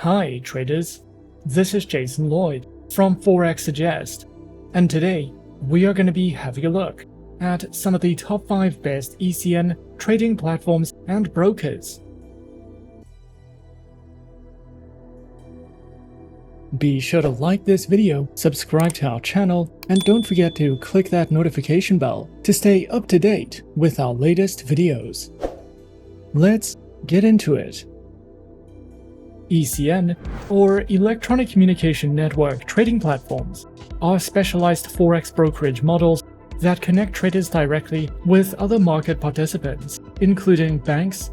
Hi traders, this is Jason Lloyd from Forexsuggest, and today we are going to be having a look at some of the top 5 best ECN trading platforms and brokers. Be sure to like this video, subscribe to our channel, and don't forget to click that notification bell to stay up to date with our latest videos. Let's get into it. ECN, or Electronic Communication Network trading platforms, are specialized Forex brokerage models that connect traders directly with other market participants, including banks,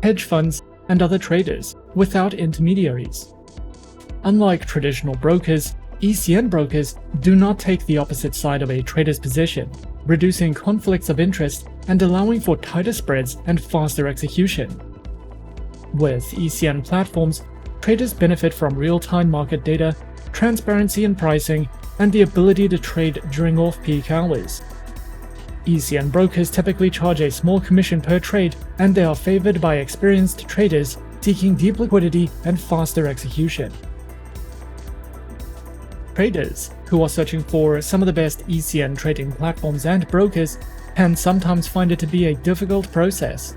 hedge funds, and other traders, without intermediaries. Unlike traditional brokers, ECN brokers do not take the opposite side of a trader's position, reducing conflicts of interest and allowing for tighter spreads and faster execution. With ECN platforms, traders benefit from real-time market data, transparency in pricing, and the ability to trade during off-peak hours. ECN brokers typically charge a small commission per trade, and they are favored by experienced traders seeking deep liquidity and faster execution. Traders who are searching for some of the best ECN trading platforms and brokers can sometimes find it to be a difficult process,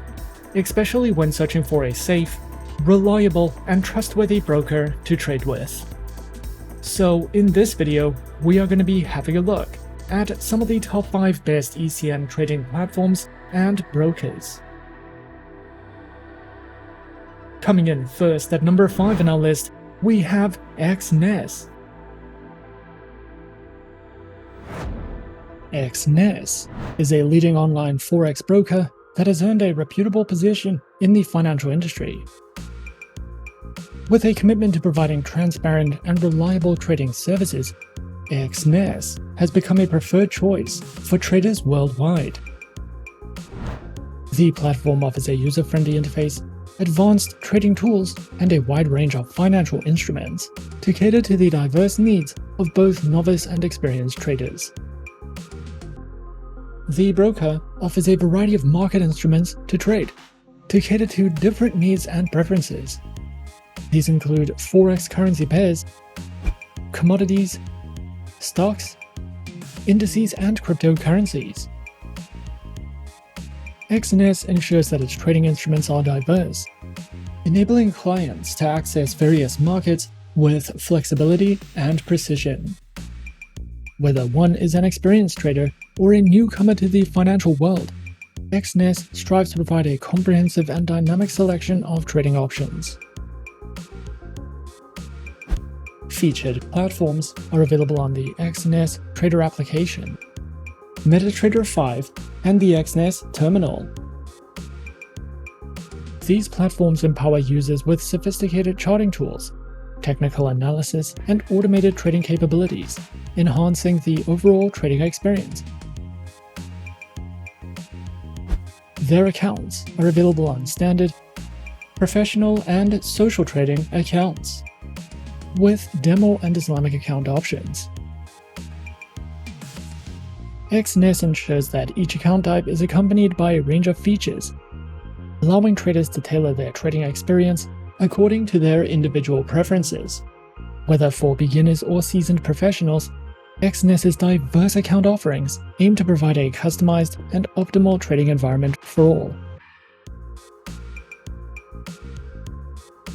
especially when searching for a safe, reliable, and trustworthy broker to trade with. So in this video, we are going to be having a look at some of the top 5 best ECN trading platforms and brokers. Coming in first at number 5 in our list, we have Exness. Exness is a leading online Forex broker that has earned a reputable position in the financial industry. With a commitment to providing transparent and reliable trading services, Exness has become a preferred choice for traders worldwide. The platform offers a user-friendly interface, advanced trading tools, and a wide range of financial instruments to cater to the diverse needs of both novice and experienced traders. The broker offers a variety of market instruments to trade, to cater to different needs and preferences. These include Forex currency pairs, commodities, stocks, indices, and cryptocurrencies. Exness ensures that its trading instruments are diverse, enabling clients to access various markets with flexibility and precision. Whether one is an experienced trader or a newcomer to the financial world, Exness strives to provide a comprehensive and dynamic selection of trading options. Featured platforms are available on the Exness Trader application, MetaTrader 5, and the Exness Terminal. These platforms empower users with sophisticated charting tools, technical analysis, and automated trading capabilities, enhancing the overall trading experience. Their accounts are available on standard, professional, and social trading accounts, with demo and Islamic account options. Exness ensures that each account type is accompanied by a range of features, allowing traders to tailor their trading experience according to their individual preferences. Whether for beginners or seasoned professionals, Exness's diverse account offerings aim to provide a customized and optimal trading environment for all.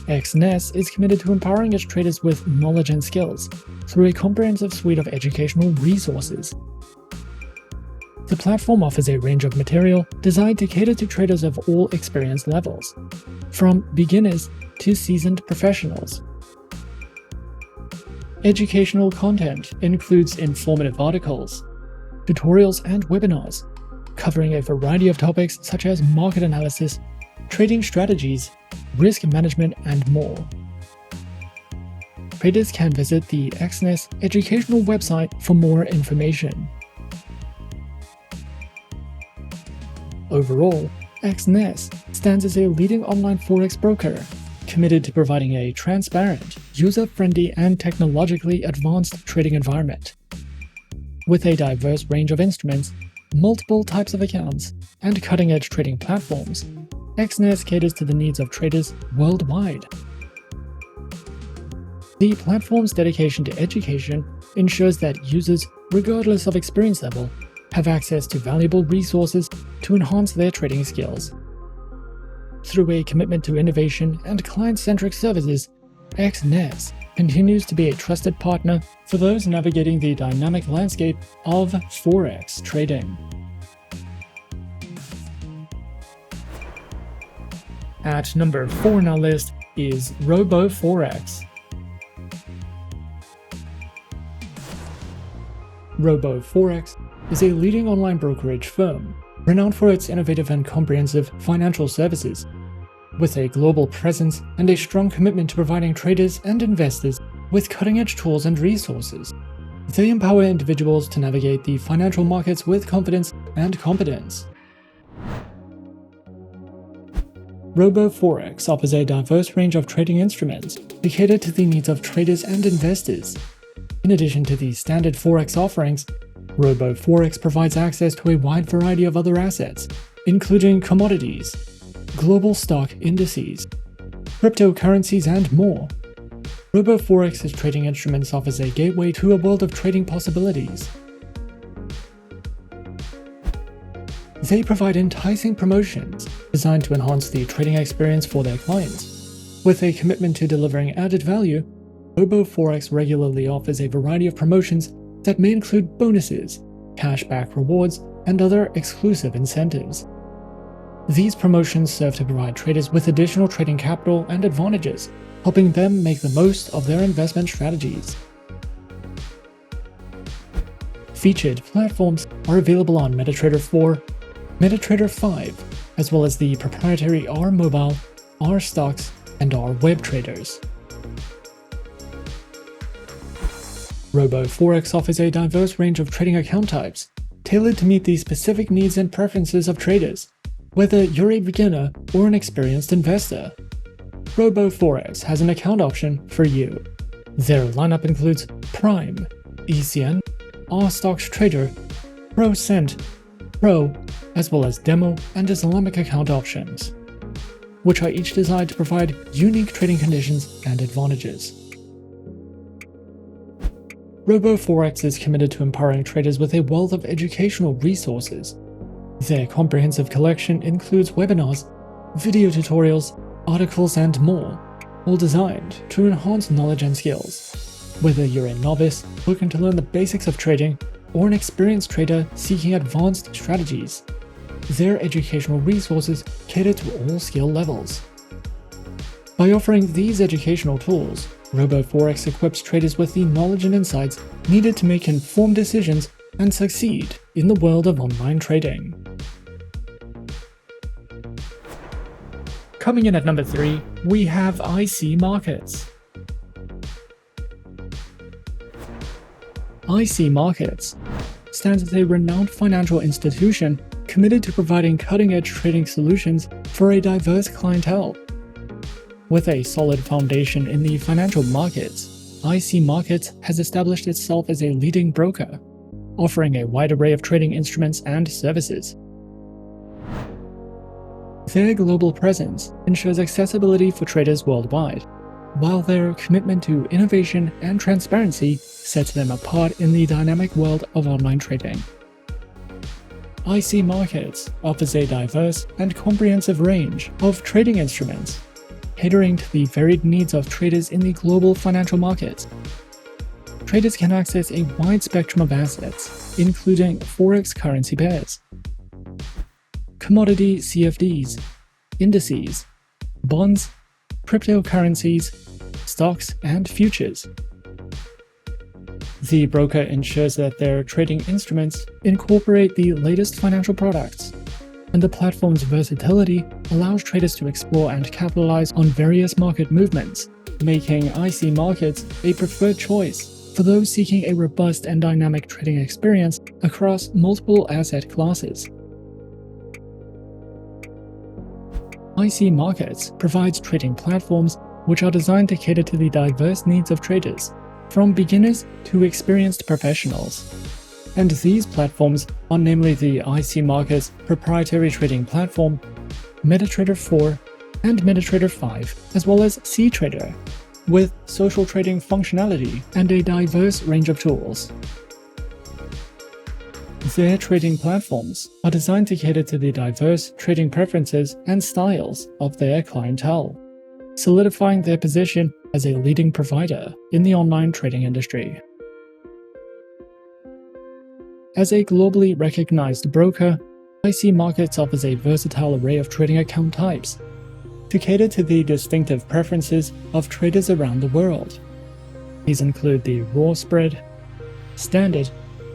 Exness is committed to empowering its traders with knowledge and skills through a comprehensive suite of educational resources. The platform offers a range of material designed to cater to traders of all experience levels, from beginners to seasoned professionals. Educational content includes informative articles, tutorials, and webinars, covering a variety of topics such as market analysis, trading strategies, risk management, and more. Traders can visit the Exness educational website for more information. Overall, Exness stands as a leading online Forex broker, committed to providing a transparent, user-friendly, and technologically advanced trading environment. With a diverse range of instruments, multiple types of accounts, and cutting-edge trading platforms, Exness caters to the needs of traders worldwide. The platform's dedication to education ensures that users, regardless of experience level, have access to valuable resources to enhance their trading skills. Through a commitment to innovation and client-centric services, Exness continues to be a trusted partner for those navigating the dynamic landscape of Forex trading. At number 4 on our list is RoboForex. RoboForex is a leading online brokerage firm renowned for its innovative and comprehensive financial services. With a global presence and a strong commitment to providing traders and investors with cutting-edge tools and resources, they empower individuals to navigate the financial markets with confidence and competence. RoboForex offers a diverse range of trading instruments to cater to the needs of traders and investors. In addition to the standard Forex offerings, RoboForex provides access to a wide variety of other assets, including commodities, global stock indices, cryptocurrencies, and more. RoboForex's trading instruments offers a gateway to a world of trading possibilities. They provide enticing promotions designed to enhance the trading experience for their clients. With a commitment to delivering added value, RoboForex regularly offers a variety of promotions that may include bonuses, cashback rewards, and other exclusive incentives. These promotions serve to provide traders with additional trading capital and advantages, helping them make the most of their investment strategies. Featured platforms are available on MetaTrader 4, MetaTrader 5, as well as the proprietary R Mobile, R Stocks, and R Web traders. RoboForex offers a diverse range of trading account types, tailored to meet the specific needs and preferences of traders, whether you're a beginner or an experienced investor. RoboForex has an account option for you. Their lineup includes Prime, ECN, R Stocks Trader, Pro Cent, Pro, as well as Demo and Islamic account options, which are each designed to provide unique trading conditions and advantages. RoboForex is committed to empowering traders with a wealth of educational resources. Their comprehensive collection includes webinars, video tutorials, articles, and more, all designed to enhance knowledge and skills. Whether you're a novice looking to learn the basics of trading or an experienced trader seeking advanced strategies, their educational resources cater to all skill levels. By offering these educational tools, RoboForex equips traders with the knowledge and insights needed to make informed decisions and succeed in the world of online trading. Coming in at number 3, we have IC Markets. IC Markets stands as a renowned financial institution committed to providing cutting-edge trading solutions for a diverse clientele. With a solid foundation in the financial markets, IC Markets has established itself as a leading broker, offering a wide array of trading instruments and services. Their global presence ensures accessibility for traders worldwide, while their commitment to innovation and transparency sets them apart in the dynamic world of online trading. IC Markets offers a diverse and comprehensive range of trading instruments, catering to the varied needs of traders in the global financial markets. Traders can access a wide spectrum of assets, including Forex currency pairs, commodity CFDs, indices, bonds, cryptocurrencies, stocks, and futures. The broker ensures that their trading instruments incorporate the latest financial products, and the platform's versatility allows traders to explore and capitalize on various market movements, making IC Markets a preferred choice for those seeking a robust and dynamic trading experience across multiple asset classes. IC Markets provides trading platforms which are designed to cater to the diverse needs of traders, from beginners to experienced professionals. And these platforms are namely the IC Markets proprietary trading platform, MetaTrader 4, and MetaTrader 5, as well as CTrader. with social trading functionality and a diverse range of tools. Their trading platforms are designed to cater to the diverse trading preferences and styles of their clientele, solidifying their position as a leading provider in the online trading industry. As a globally recognized broker, IC Markets offers a versatile array of trading account types to cater to the distinctive preferences of traders around the world. These include the raw spread, standard,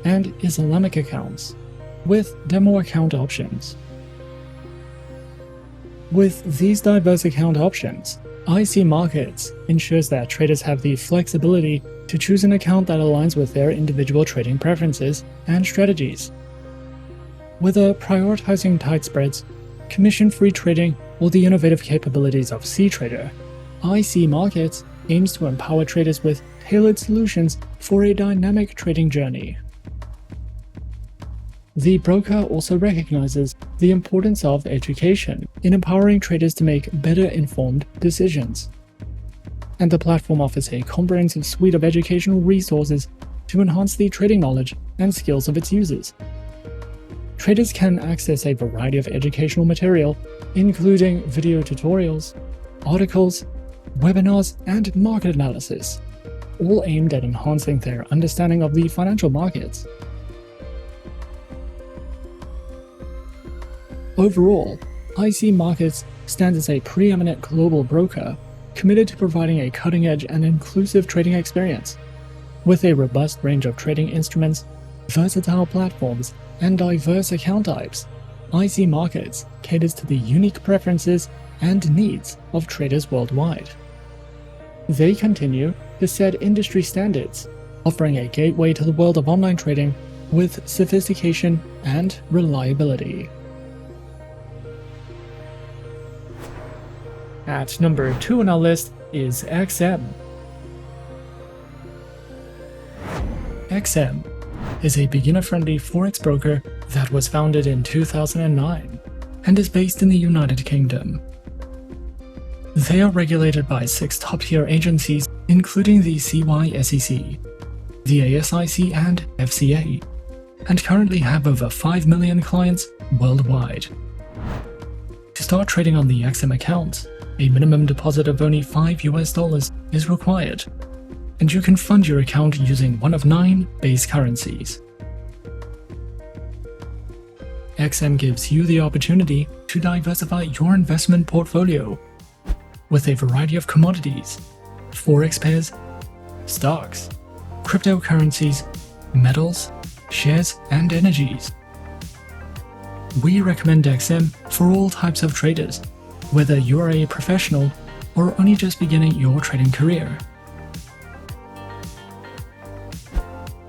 and Islamic accounts, with demo account options. With these diverse account options, IC Markets ensures that traders have the flexibility to choose an account that aligns with their individual trading preferences and strategies. Whether prioritizing tight spreads, commission-free trading, or the innovative capabilities of CTrader, IC Markets aims to empower traders with tailored solutions for a dynamic trading journey. The broker also recognizes the importance of education in empowering traders to make better informed decisions. And the platform offers a comprehensive suite of educational resources to enhance the trading knowledge and skills of its users. Traders can access a variety of educational material, including video tutorials, articles, webinars, and market analysis, all aimed at enhancing their understanding of the financial markets. Overall, IC Markets stands as a preeminent global broker committed to providing a cutting-edge and inclusive trading experience. With a robust range of trading instruments, versatile platforms, and diverse account types, IC Markets caters to the unique preferences and needs of traders worldwide. They continue to set industry standards, offering a gateway to the world of online trading with sophistication and reliability. At number 2 on our list is XM. XM is a beginner-friendly Forex broker that was founded in 2009 and is based in the United Kingdom. They are regulated by 6 top-tier agencies, including the CYSEC, the ASIC, and FCA, and currently have over 5 million clients worldwide. To start trading on the XM account, a minimum deposit of only $5 is required, and you can fund your account using one of 9 base currencies. XM gives you the opportunity to diversify your investment portfolio with a variety of commodities, Forex pairs, stocks, cryptocurrencies, metals, shares, and energies. We recommend XM for all types of traders, whether you are a professional or only just beginning your trading career.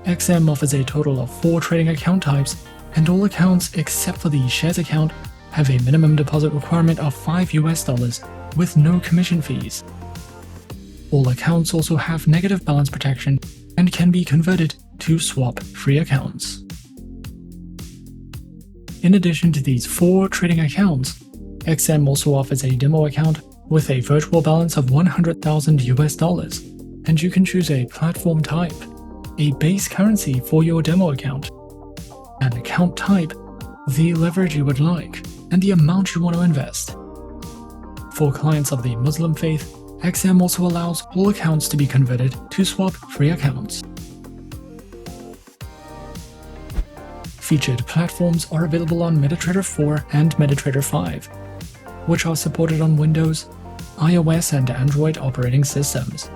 XM offers a total of 4 trading account types, and all accounts except for the shares account have a minimum deposit requirement of $5 with no commission fees. All accounts also have negative balance protection and can be converted to swap-free accounts. In addition to these 4 trading accounts, XM also offers a demo account with a virtual balance of $100,000, and you can choose a platform type, a base currency for your demo account, an account type, the leverage you would like, and the amount you want to invest. For clients of the Muslim faith, XM also allows all accounts to be converted to swap-free accounts. Featured platforms are available on MetaTrader 4 and MetaTrader 5, which are supported on Windows, iOS, and Android operating systems.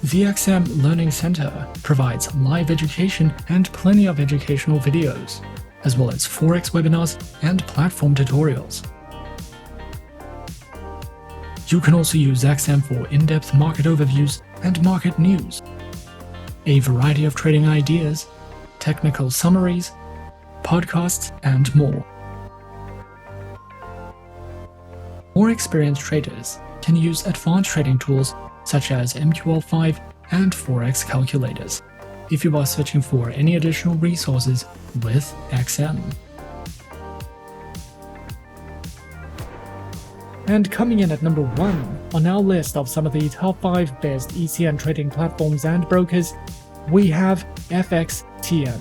The XM Learning Center provides live education and plenty of educational videos, as well as Forex webinars and platform tutorials. You can also use XM for in-depth market overviews and market news, a variety of trading ideas, technical summaries, podcasts, and more. More experienced traders can use advanced trading tools such as MQL5 and Forex calculators if you are searching for any additional resources with XM. And coming in at number 1 on our list of some of the top 5 best ECN trading platforms and brokers, we have FXTM.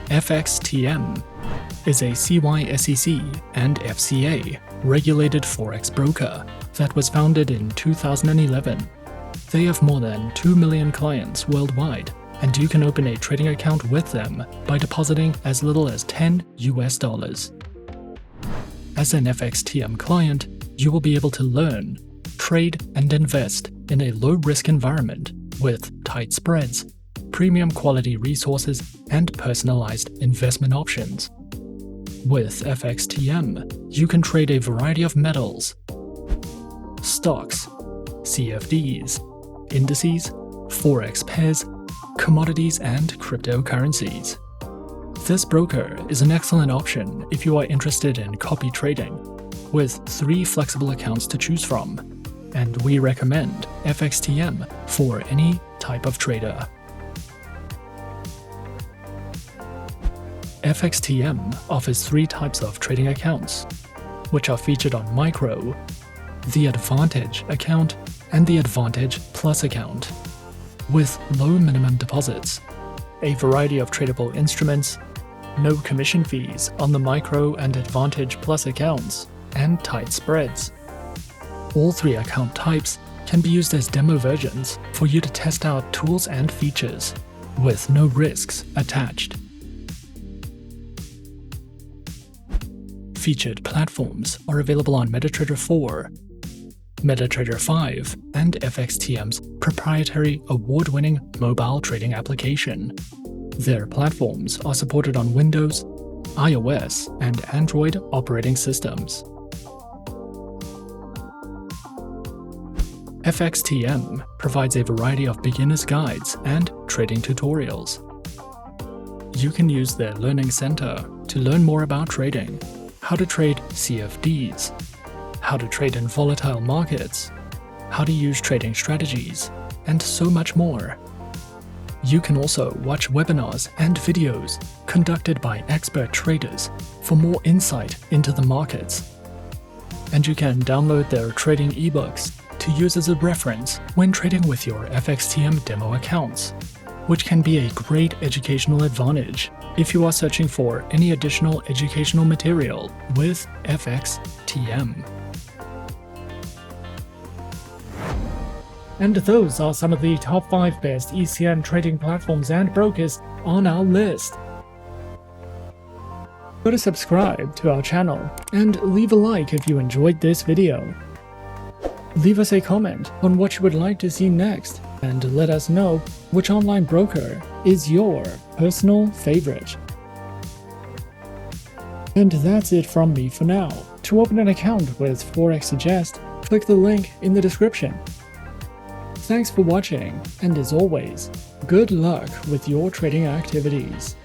FXTM is a CYSEC and FCA regulated Forex broker that was founded in 2011. They have more than 2 million clients worldwide, and you can open a trading account with them by depositing as little as $10 US. As an FXTM client, you will be able to learn, trade, and invest in a low-risk environment with tight spreads, premium quality resources, and personalized investment options. With FXTM, you can trade a variety of metals, stocks, CFDs, indices, Forex pairs, commodities, and cryptocurrencies. This broker is an excellent option if you are interested in copy trading, with 3 flexible accounts to choose from, and we recommend FXTM for any type of trader. FXTM offers 3 types of trading accounts, which are featured on Micro, the Advantage account, and the Advantage Plus account, with low minimum deposits, a variety of tradable instruments, no commission fees on the Micro and Advantage Plus accounts, and tight spreads. All 3 account types can be used as demo versions for you to test out tools and features, with no risks attached. Featured platforms are available on MetaTrader 4, MetaTrader 5, and FXTM's proprietary award-winning mobile trading application. Their platforms are supported on Windows, iOS, and Android operating systems. FXTM provides a variety of beginner's guides and trading tutorials. You can use their Learning Center to learn more about trading, how to trade CFDs, how to trade in volatile markets, how to use trading strategies, and so much more. You can also watch webinars and videos conducted by expert traders for more insight into the markets. And you can download their trading ebooks to use as a reference when trading with your FXTM demo accounts, which can be a great educational advantage if you are searching for any additional educational material with FXTM. And those are some of the top 5 best ECN trading platforms and brokers on our list. Go to subscribe to our channel and leave a like if you enjoyed this video. Leave us a comment on what you would like to see next, and let us know which online broker is your personal favorite. And that's it from me for now. To open an account with Forexsuggest, click the link in the description. Thanks for watching, and as always, good luck with your trading activities.